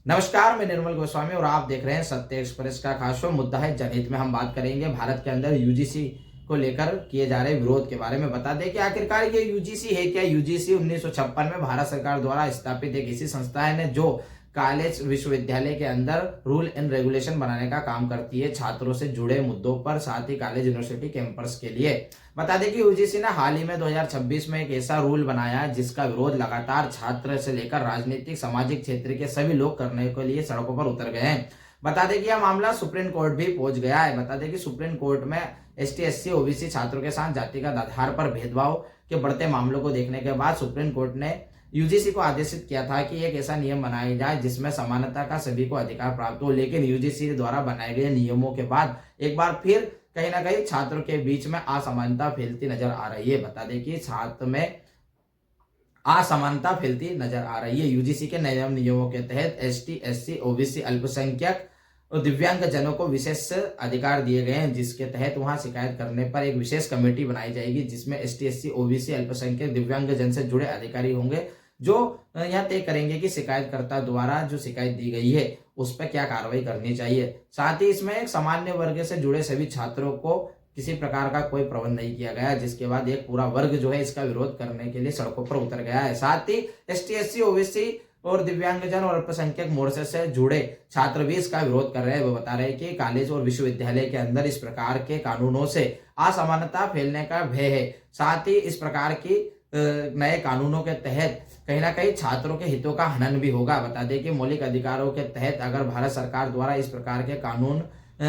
नमस्कार, मैं निर्मल गोस्वामी और आप देख रहे हैं सत्य एक्सप्रेस का खास शो मुद्दा है जनहित में हम बात करेंगे भारत के अंदर यूजीसी को लेकर किए जा रहे विरोध के बारे में। बता दें कि आखिरकार ये यूजीसी है क्या। यूजीसी 1956 में भारत सरकार द्वारा स्थापित एक ऐसी संस्था है जो कॉलेज विश्वविद्यालय के अंदर रूल एंड रेगुलेशन बनाने का काम करती है छात्रों से जुड़े मुद्दों पर, साथ ही कॉलेज यूनिवर्सिटी कैंपस के लिए। बता दें कि यूजीसी ने हाल ही में 2026 में एक ऐसा रूल बनाया है जिसका विरोध लगातार छात्र से लेकर राजनीतिक सामाजिक क्षेत्र के सभी लोग करने के लिए सड़कों पर उतर गए हैं। बता दें कि यह मामला सुप्रीम कोर्ट भी पहुंच गया है। बता दें कि सुप्रीम कोर्ट में एसटी एससी ओबीसी छात्रों के साथ जातिगत आधार पर भेदभाव के बढ़ते मामलों को देखने के बाद सुप्रीम कोर्ट ने यूजीसी को आदेशित किया था कि एक ऐसा नियम बनाया जाए जिसमें समानता का सभी को अधिकार प्राप्त हो। लेकिन यूजीसी द्वारा बनाए गए नियमों के बाद एक बार फिर कहीं ना कहीं छात्रों के बीच में असमानता फैलती नजर आ रही है। बता दें कि छात्र में असमानता फैलती नजर आ रही है। यूजीसी के नए नियमों के तहत एसटी एससी ओबीसी अल्पसंख्यक और दिव्यांग जनों को विशेष अधिकार दिए गए हैं, जिसके तहत वहां शिकायत करने पर एक विशेष कमेटी बनाई जाएगी जिसमें एसटी एससी ओबीसी अल्पसंख्यक दिव्यांग जन से जुड़े अधिकारी होंगे जो यह तय करेंगे कि शिकायतकर्ता द्वारा जो शिकायत दी गई है उस पर क्या कार्रवाई करनी चाहिए। साथ ही इसमें एक सामान्य वर्ग से जुड़े सभी छात्रों को किसी प्रकार का कोई प्रबंध नहीं किया गया, जिसके बाद एक पूरा वर्ग जो है इसका विरोध करने के लिए सड़कों पर उतर गया है। साथ ही एसटी एससी ओबीसी और दिव्यांगजन और अल्पसंख्यक मोर्चे से जुड़े छात्र भी इसका विरोध कर रहे हैं। वो बता रहे हैं कि कॉलेज और विश्वविद्यालय के अंदर इस प्रकार के कानूनों से असमानता फैलने का भय है। साथ ही इस प्रकार की नए कानूनों के तहत कहीं ना कहीं छात्रों के हितों का हनन भी होगा। बता दें कि मौलिक अधिकारों के तहत अगर भारत सरकार द्वारा इस प्रकार के कानून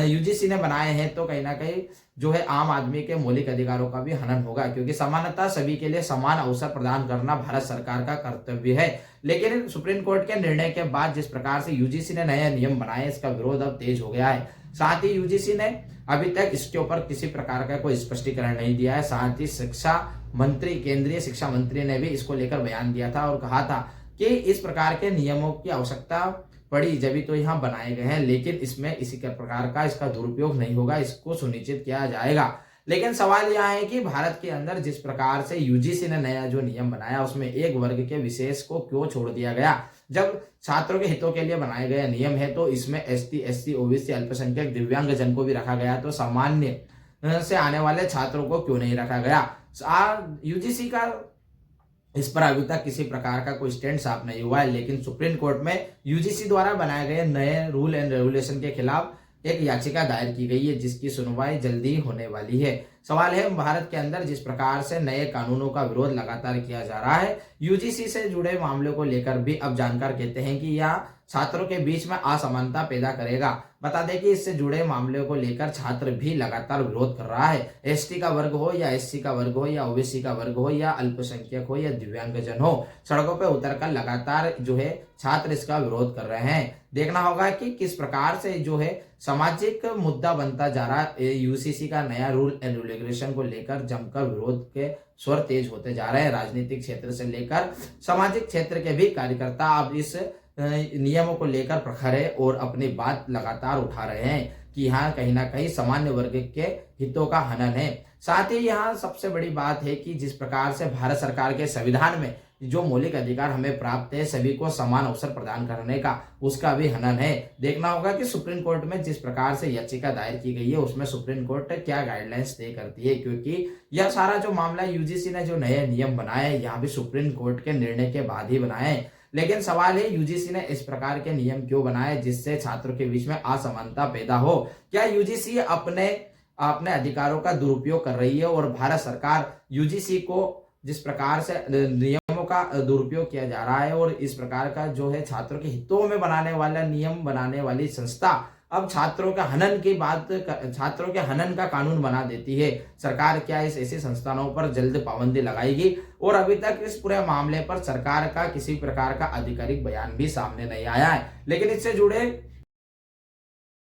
यूजीसी ने बनाए हैं तो कहीं ना कहीं जो है आम आदमी के मौलिक अधिकारों का भी हनन होगा, क्योंकि समानता सभी के लिए समान अवसर प्रदान करना भारत सरकार का कर्तव्य है। लेकिन सुप्रीम कोर्ट के निर्णय के बाद जिस प्रकार से यूजीसी ने नए नियम बनाए, इसका विरोध अब तेज हो गया है। साथ ही यूजीसी ने अभी तक इसके ऊपर किसी प्रकार का कोई स्पष्टीकरण नहीं दिया है। साथ ही केंद्रीय शिक्षा मंत्री ने भी इसको लेकर बयान दिया था और कहा था कि इस प्रकार के नियमों की आवश्यकता पड़ी जब तो यहाँ बनाए गए हैं, लेकिन इसमें इसी के प्रकार का इसका दुरुपयोग नहीं होगा, इसको सुनिश्चित किया जाएगा। लेकिन सवाल यह है कि भारत के अंदर जिस प्रकार से यूजीसी ने नया जो नियम बनाया उसमें एक वर्ग के विशेष को क्यों छोड़ दिया गया। जब छात्रों के हितों के लिए बनाए गए नियम है तो इसमें एसटी एससी ओबीसी अल्पसंख्यक दिव्यांग जन को भी रखा गया, तो सामान्य से आने वाले छात्रों को क्यों नहीं रखा गया। यूजीसी का इस पर अभी तक किसी प्रकार का कोई स्टैंड साफ नहीं हुआ है। लेकिन सुप्रीम कोर्ट में यूजीसी द्वारा बनाए गए नए रूल एंड रेगुलेशन के खिलाफ एक याचिका दायर की गई है जिसकी सुनवाई जल्दी होने वाली है। सवाल है भारत के अंदर जिस प्रकार से नए कानूनों का विरोध लगातार किया जा रहा है, यूजीसी से जुड़े मामलों को लेकर भी अब जानकार कहते हैं कि यह छात्रों के बीच में असमानता पैदा करेगा। बता दें कि इससे जुड़े मामलों को लेकर छात्र भी लगातार विरोध कर रहा है। एसटी का वर्ग हो या एससी का वर्ग हो या ओबीसी का वर्ग हो या अल्पसंख्यक हो या दिव्यांगजन हो, सड़कों पर उतरकर लगातार जो है छात्र इसका विरोध कर रहे हैं। देखना होगा कि किस प्रकार से जो है सामाजिक मुद्दा बनता जा रहा है। यूजीसी का नया रूल एंड रेगुलेशन को लेकर जमकर विरोध के स्वर तेज होते जा रहे हैं। राजनीतिक क्षेत्र से लेकर सामाजिक क्षेत्र के भी कार्यकर्ता अब इस नियमों को लेकर प्रखर है और अपनी बात लगातार उठा रहे हैं कि यहाँ कहीं ना कहीं सामान्य वर्ग के हितों का हनन है। साथ ही यहाँ सबसे बड़ी बात है कि जिस प्रकार से भारत सरकार के संविधान में जो मौलिक अधिकार हमें प्राप्त है सभी को समान अवसर प्रदान करने का, उसका भी हनन है। देखना होगा कि सुप्रीम कोर्ट में जिस प्रकार से याचिका दायर की गई है उसमें सुप्रीम कोर्ट क्या गाइडलाइंस तय करती है, क्योंकि यह सारा जो मामला यूजीसी ने जो नए नियम बनाए यहाँ भी सुप्रीम कोर्ट के निर्णय के बाद ही बनाए। लेकिन सवाल है यूजीसी ने इस प्रकार के नियम क्यों बनाए जिससे छात्रों के बीच में असमानता पैदा हो। क्या यूजीसी अपने अधिकारों का दुरुपयोग कर रही है और भारत सरकार यूजीसी को जिस प्रकार से नियमों का दुरुपयोग किया जा रहा है और इस प्रकार का जो है छात्रों के हितों में बनाने वाला नियम बनाने वाली संस्था अब छात्रों के हनन का कानून बना देती है। सरकार क्या इस ऐसी संस्थानों पर जल्द पाबंदी लगाएगी? और अभी तक इस पूरे मामले पर सरकार का किसी प्रकार का आधिकारिक बयान भी सामने नहीं आया है। लेकिन इससे जुड़े